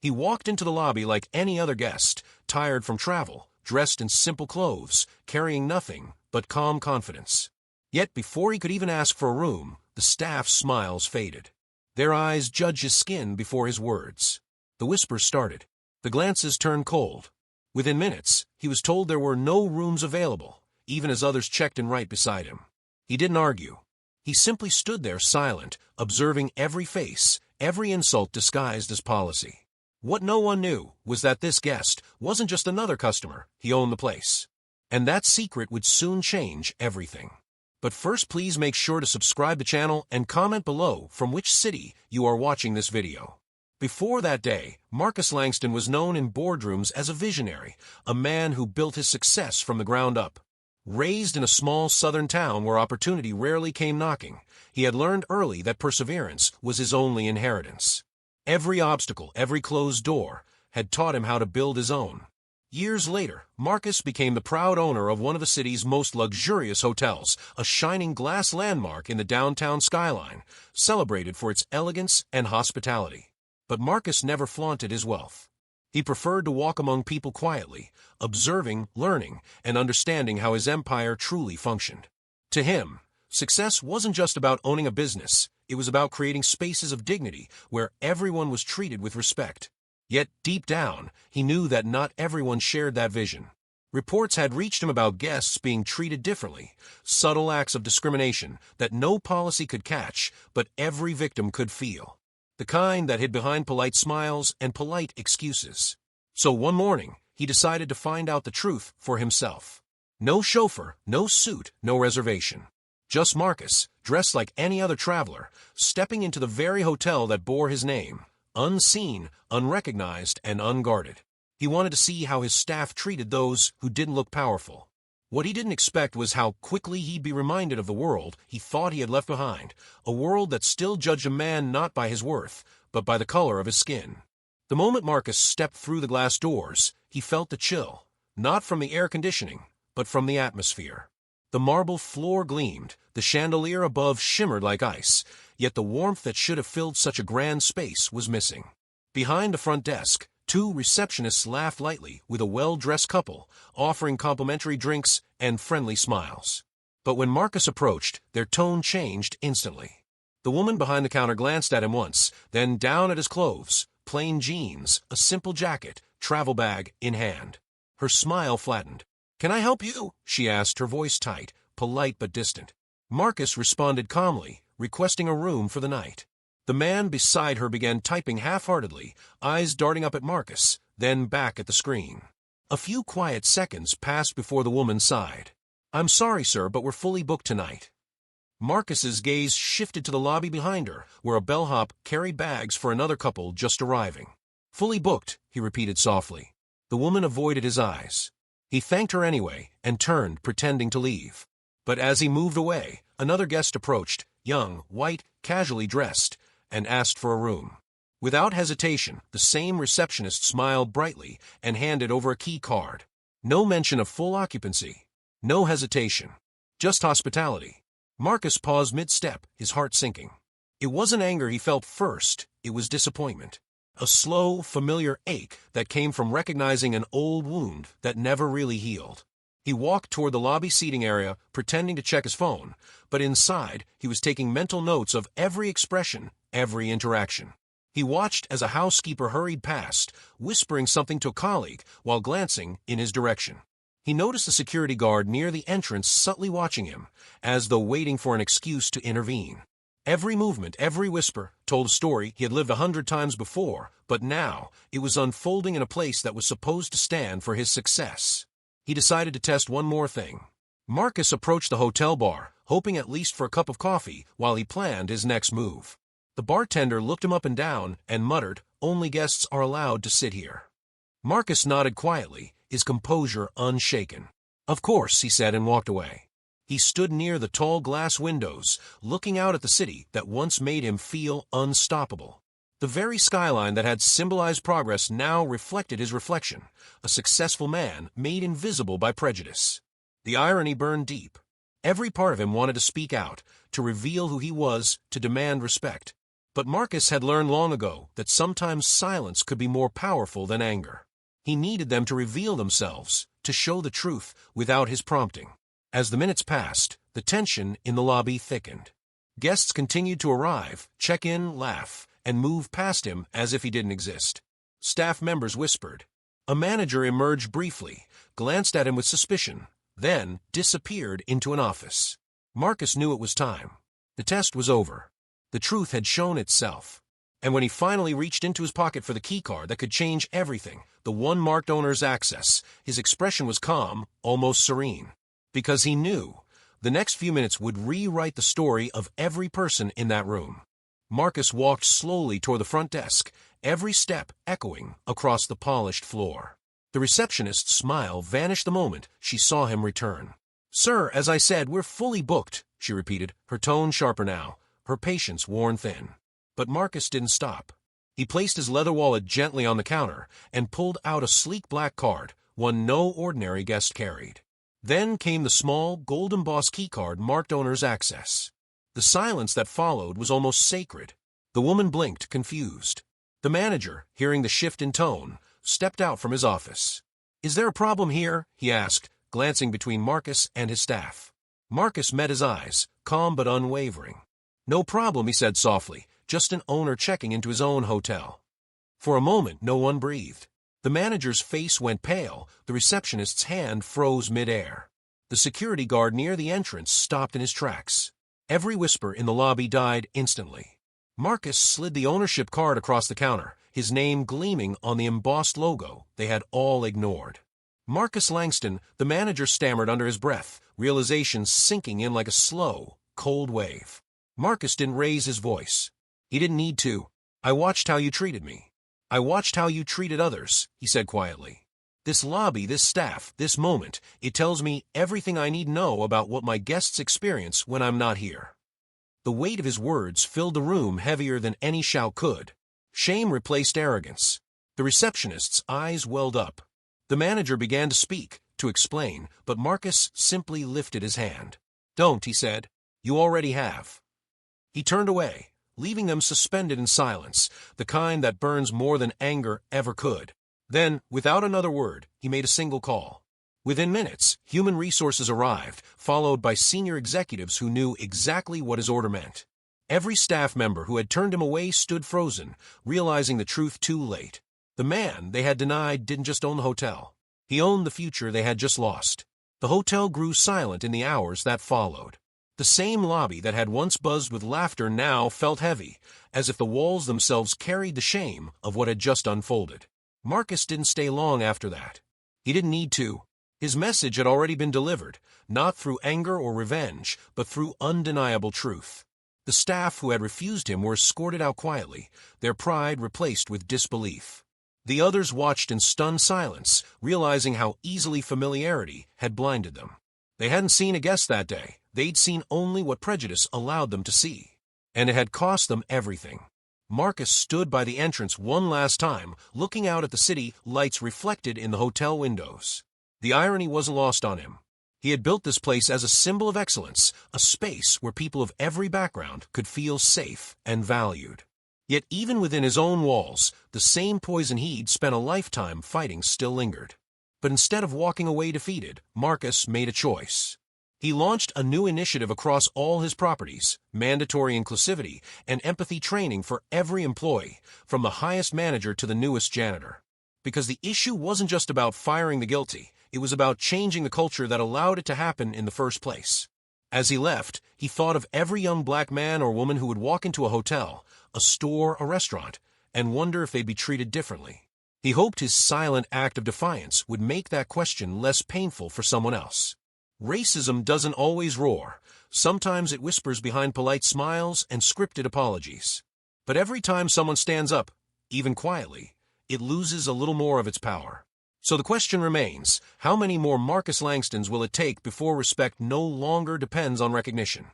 He walked into the lobby like any other guest, tired from travel, dressed in simple clothes, carrying nothing but calm confidence. Yet before he could even ask for a room, the staff's smiles faded. Their eyes judged his skin before his words. The whispers started. The glances turned cold. Within minutes, he was told there were no rooms available, even as others checked in right beside him. He didn't argue. He simply stood there silent, observing every face, every insult disguised as policy. What no one knew was that this guest wasn't just another customer, he owned the place. And that secret would soon change everything. But first, please make sure to subscribe to the channel and comment below from which city you are watching this video. Before that day, Marcus Langston was known in boardrooms as a visionary, a man who built his success from the ground up. Raised in a small southern town where opportunity rarely came knocking, he had learned early that perseverance was his only inheritance. Every obstacle, every closed door, had taught him how to build his own. Years later, Marcus became the proud owner of one of the city's most luxurious hotels, a shining glass landmark in the downtown skyline, celebrated for its elegance and hospitality. But Marcus never flaunted his wealth. He preferred to walk among people quietly, observing, learning, and understanding how his empire truly functioned. To him, success wasn't just about owning a business, it was about creating spaces of dignity where everyone was treated with respect. Yet, deep down, he knew that not everyone shared that vision. Reports had reached him about guests being treated differently, subtle acts of discrimination that no policy could catch, but every victim could feel. The kind that hid behind polite smiles and polite excuses. So one morning, he decided to find out the truth for himself. No chauffeur, no suit, no reservation. Just Marcus, dressed like any other traveler, stepping into the very hotel that bore his name. Unseen, unrecognized, and unguarded. He wanted to see how his staff treated those who didn't look powerful. What he didn't expect was how quickly he'd be reminded of the world he thought he had left behind, a world that still judged a man not by his worth, but by the color of his skin. The moment Marcus stepped through the glass doors, he felt the chill, not from the air conditioning, but from the atmosphere. The marble floor gleamed, the chandelier above shimmered like ice, yet the warmth that should have filled such a grand space was missing. Behind the front desk, two receptionists laughed lightly with a well-dressed couple, offering complimentary drinks and friendly smiles. But when Marcus approached, their tone changed instantly. The woman behind the counter glanced at him once, then down at his clothes, plain jeans, a simple jacket, travel bag in hand. Her smile flattened. "Can I help you?" she asked, her voice tight, polite but distant. Marcus responded calmly, requesting a room for the night. The man beside her began typing half-heartedly, eyes darting up at Marcus, then back at the screen. A few quiet seconds passed before the woman sighed. "I'm sorry, sir, but we're fully booked tonight." Marcus's gaze shifted to the lobby behind her, where a bellhop carried bags for another couple just arriving. "Fully booked," he repeated softly. The woman avoided his eyes. He thanked her anyway and turned, pretending to leave. But as he moved away, another guest approached, young, white, casually dressed, and asked for a room. Without hesitation, the same receptionist smiled brightly and handed over a key card. No mention of full occupancy. No hesitation. Just hospitality. Marcus paused mid-step, his heart sinking. It wasn't anger he felt first, it was disappointment. A slow, familiar ache that came from recognizing an old wound that never really healed. He walked toward the lobby seating area, pretending to check his phone, but inside, he was taking mental notes of every expression, every interaction. He watched as a housekeeper hurried past, whispering something to a colleague while glancing in his direction. He noticed a security guard near the entrance subtly watching him, as though waiting for an excuse to intervene. Every movement, every whisper, told a story he had lived 100 times before, but now it was unfolding in a place that was supposed to stand for his success. He decided to test one more thing. Marcus approached the hotel bar, hoping at least for a cup of coffee while he planned his next move. The bartender looked him up and down and muttered, "Only guests are allowed to sit here." Marcus nodded quietly, his composure unshaken. "Of course," he said and walked away. He stood near the tall glass windows, looking out at the city that once made him feel unstoppable. The very skyline that had symbolized progress now reflected his reflection, a successful man made invisible by prejudice. The irony burned deep. Every part of him wanted to speak out, to reveal who he was, to demand respect. But Marcus had learned long ago that sometimes silence could be more powerful than anger. He needed them to reveal themselves, to show the truth without his prompting. As the minutes passed, the tension in the lobby thickened. Guests continued to arrive, check in, laugh, and move past him as if he didn't exist. Staff members whispered. A manager emerged briefly, glanced at him with suspicion, then disappeared into an office. Marcus knew it was time. The test was over. The truth had shown itself. And when he finally reached into his pocket for the keycard that could change everything, the one marked owner's access, his expression was calm, almost serene. Because he knew the next few minutes would rewrite the story of every person in that room. Marcus walked slowly toward the front desk, every step echoing across the polished floor. The receptionist's smile vanished the moment she saw him return. "Sir, as I said, we're fully booked," she repeated, her tone sharper now, her patience worn thin. But Marcus didn't stop. He placed his leather wallet gently on the counter and pulled out a sleek black card, one no ordinary guest carried. Then came the small, gold-embossed keycard marked owner's access. The silence that followed was almost sacred. The woman blinked, confused. The manager, hearing the shift in tone, stepped out from his office. "Is there a problem here?" he asked, glancing between Marcus and his staff. Marcus met his eyes, calm but unwavering. "No problem," he said softly, "just an owner checking into his own hotel." For a moment, no one breathed. The manager's face went pale, the receptionist's hand froze mid-air. The security guard near the entrance stopped in his tracks. Every whisper in the lobby died instantly. Marcus slid the ownership card across the counter, his name gleaming on the embossed logo they had all ignored. "Marcus Langston," the manager stammered under his breath, realization sinking in like a slow, cold wave. Marcus didn't raise his voice. He didn't need to. "I watched how you treated me. I watched how you treated others," he said quietly. "This lobby, this staff, this moment, it tells me everything I need know about what my guests experience when I'm not here." The weight of his words filled the room heavier than any shout could. Shame replaced arrogance. The receptionist's eyes welled up. The manager began to speak, to explain, but Marcus simply lifted his hand. "Don't," he said. "You already have." He turned away, leaving them suspended in silence, the kind that burns more than anger ever could. Then, without another word, he made a single call. Within minutes, human resources arrived, followed by senior executives who knew exactly what his order meant. Every staff member who had turned him away stood frozen, realizing the truth too late. The man they had denied didn't just own the hotel. He owned the future they had just lost. The hotel grew silent in the hours that followed. The same lobby that had once buzzed with laughter now felt heavy, as if the walls themselves carried the shame of what had just unfolded. Marcus didn't stay long after that. He didn't need to. His message had already been delivered, not through anger or revenge, but through undeniable truth. The staff who had refused him were escorted out quietly, their pride replaced with disbelief. The others watched in stunned silence, realizing how easily familiarity had blinded them. They hadn't seen a guest that day. They'd seen only what prejudice allowed them to see. And it had cost them everything. Marcus stood by the entrance one last time, looking out at the city lights reflected in the hotel windows. The irony wasn't lost on him. He had built this place as a symbol of excellence, a space where people of every background could feel safe and valued. Yet even within his own walls, the same poison he'd spent a lifetime fighting still lingered. But instead of walking away defeated, Marcus made a choice. He launched a new initiative across all his properties, mandatory inclusivity and empathy training for every employee, from the highest manager to the newest janitor. Because the issue wasn't just about firing the guilty, it was about changing the culture that allowed it to happen in the first place. As he left, he thought of every young black man or woman who would walk into a hotel, a store, a restaurant, and wonder if they'd be treated differently. He hoped his silent act of defiance would make that question less painful for someone else. Racism doesn't always roar. Sometimes it whispers behind polite smiles and scripted apologies. But every time someone stands up, even quietly, it loses a little more of its power. So the question remains, how many more Marcus Langstons will it take before respect no longer depends on recognition?